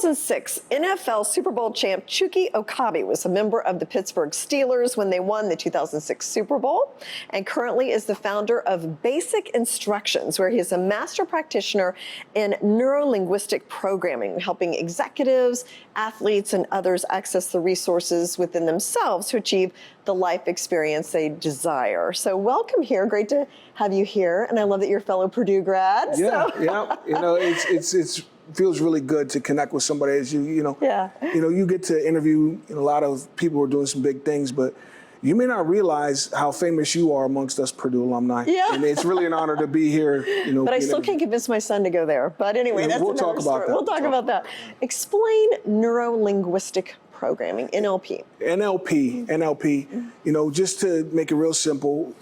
2006 NFL Super Bowl champ Chukki Okobi was a member of the Pittsburgh Steelers when they won the 2006 Super Bowl, and currently is the founder of Basic Instructions, where he is a master practitioner in neuro-linguistic programming, helping executives, athletes, and others access the resources within themselves to achieve the life experience they desire. So welcome here. Great to have you here. And I love that you're a fellow Purdue grad. Yeah, yeah. You know, it's feels really good to connect with somebody as you know, you get to interview a lot of people who are doing some big things, but you may not realize how famous you are amongst us Purdue alumni. Yeah. And it's really an honor to be here. But I still can't convince my son to go there. But anyway, that's another story. We'll talk about that. Explain neuro-linguistic programming, NLP. NLP, just to make it real simple,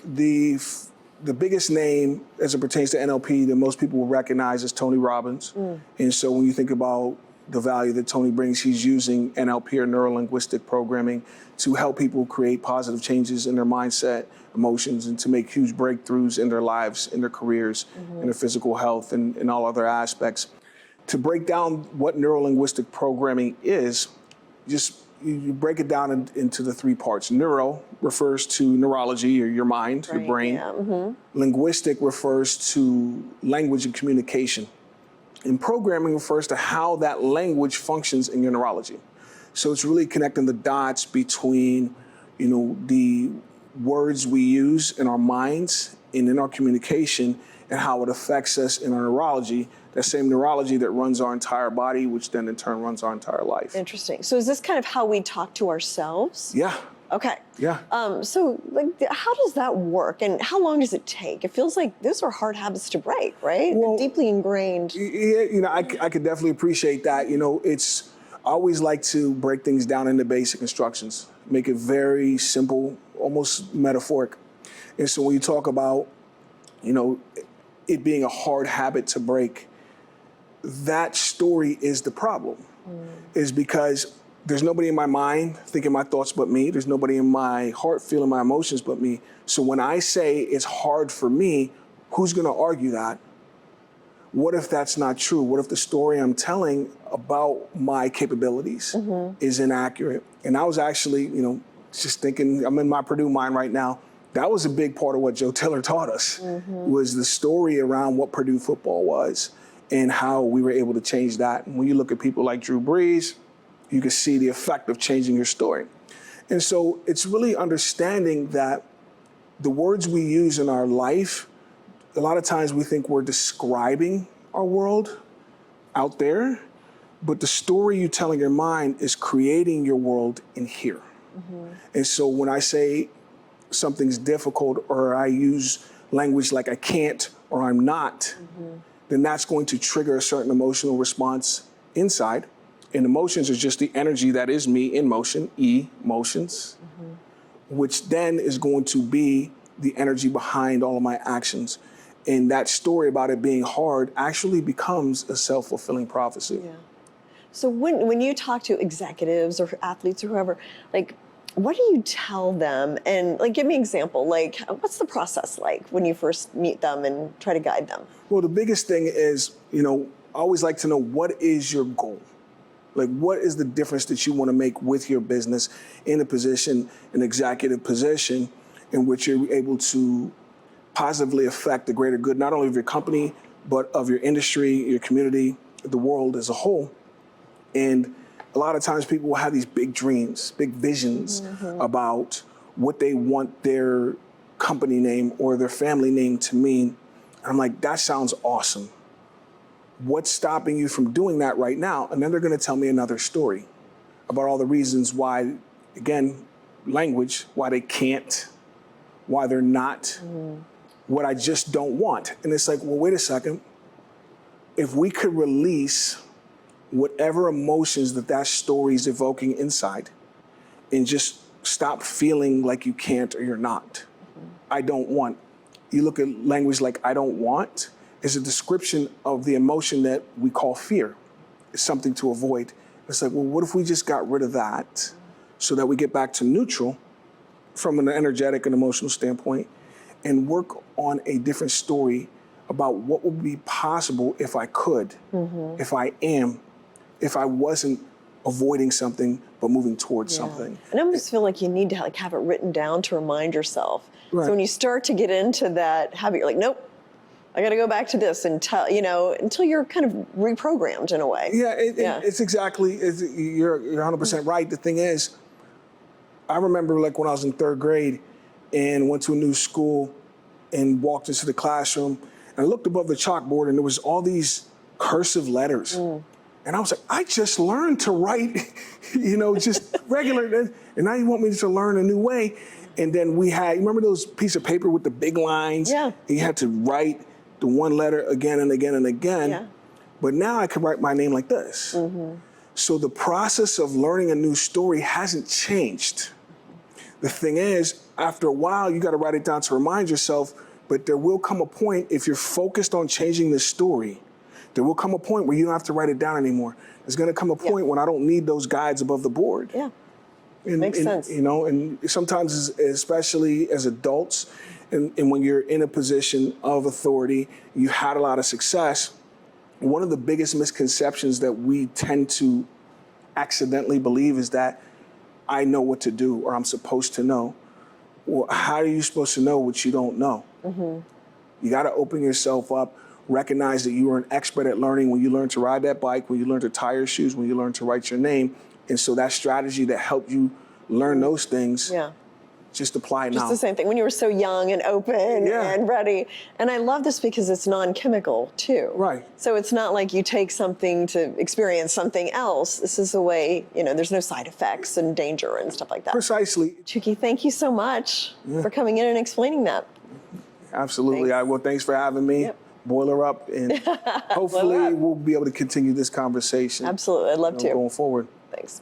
the biggest name as it pertains to NLP that most people will recognize is Tony Robbins. And so when you think about the value that Tony brings, he's using NLP or neuro-linguistic programming to help people create positive changes in their mindset, emotions, and to make huge breakthroughs in their lives, in their careers, in their physical health, and all other aspects. To break down what neuro-linguistic programming is, you break it down into the three parts. Neuro refers to neurology, or your mind, your brain. Yeah. Linguistic refers to language and communication. And programming refers to how that language functions in your neurology. So it's really connecting the dots between, the words we use in our minds and in our communication and how it affects us in our neurology. That same neurology that runs our entire body, which then in turn runs our entire life. Interesting. So is this kind of how we talk to ourselves? Yeah. Okay. Yeah. So how does that work, and how long does it take? It feels like those are hard habits to break, right? Well, they're deeply ingrained. Yeah, I could definitely appreciate that. I always like to break things down into basic instructions, make it very simple, almost metaphoric. And so when you talk about, it being a hard habit to break, that story is the problem, is because there's nobody in my mind thinking my thoughts but me. There's nobody in my heart feeling my emotions but me. So when I say it's hard for me, who's going to argue that? What if that's not true? What if the story I'm telling about my capabilities is inaccurate? And I was actually, just thinking, I'm in my Purdue mind right now. That was a big part of what Joe Tiller taught us, was the story around what Purdue football was and how we were able to change that. And when you look at people like Drew Brees, you can see the effect of changing your story. And so it's really understanding that the words we use in our life, a lot of times we think we're describing our world out there, but the story you tell in your mind is creating your world in here. And so when I say something's difficult, or I use language like I can't or I'm not, then that's going to trigger a certain emotional response inside. And emotions are just the energy that is me in motion, emotions, which then is going to be the energy behind all of my actions. And that story about it being hard actually becomes a self-fulfilling prophecy. Yeah. So when you talk to executives or athletes or whoever, what do you tell them? And give me an example. What's the process like when you first meet them and try to guide them? Well, the biggest thing is, I always like to know, what is your goal? What is the difference that you want to make with your business in a position, an executive position, in which you're able to positively affect the greater good, not only of your company, but of your industry, your community, the world as a whole. And a lot of times people will have these big dreams, big visions about what they want their company name or their family name to mean. And I'm like, that sounds awesome. What's stopping you from doing that right now? And then they're going to tell me another story about all the reasons why, again, language, why they can't, why they're not, what I just don't want. And it's like, well, wait a second. If we could release whatever emotions that story is evoking inside and just stop feeling like you can't or you're not. I don't want. You look at language like I don't want is a description of the emotion that we call fear. It's something to avoid. It's like, well, what if we just got rid of that so that we get back to neutral from an energetic and emotional standpoint and work on a different story about what would be possible if I could, if I am, if I wasn't avoiding something but moving towards something. And I almost feel like you need to like have it written down to remind yourself. Right. So when you start to get into that habit, you're like, nope, I got to go back to this until you're kind of reprogrammed in a way. Yeah, it's exactly, you're 100% right. The thing is, I remember like when I was in 3rd grade and went to a new school and walked into the classroom and I looked above the chalkboard and there was all these cursive letters. And I was like, I just learned to write, just regular, and now you want me to learn a new way. And then we had, you remember those piece of paper with the big lines? Yeah. You had to write the one letter again and again and again. Yeah. But now I can write my name like this. So the process of learning a new story hasn't changed. The thing is, after a while, you got to write it down to remind yourself, but there will come a point, if you're focused on changing this story, there will come a point where you don't have to write it down anymore. There's going to come a point when I don't need those guides above the board. Yeah. Makes sense. And sometimes, especially as adults, and when you're in a position of authority, you had a lot of success, one of the biggest misconceptions that we tend to accidentally believe is that I know what to do or I'm supposed to know. Well, how are you supposed to know what you don't know? You got to open yourself up, recognize that you are an expert at learning when you learn to ride that bike, when you learn to tie your shoes, when you learn to write your name. And so that strategy that helped you learn those things, just apply now. Just the same thing. When you were so young and open and ready. And I love this because it's non-chemical too. Right. So it's not like you take something to experience something else. This is a way, there's no side effects and danger and stuff like that. Precisely. Chukki, thank you so much for coming in and explaining that. Absolutely. Thanks for having me. Yep. Boiler up, and hopefully we'll be able to continue this conversation. Absolutely. I'd love to. Going forward. Thanks.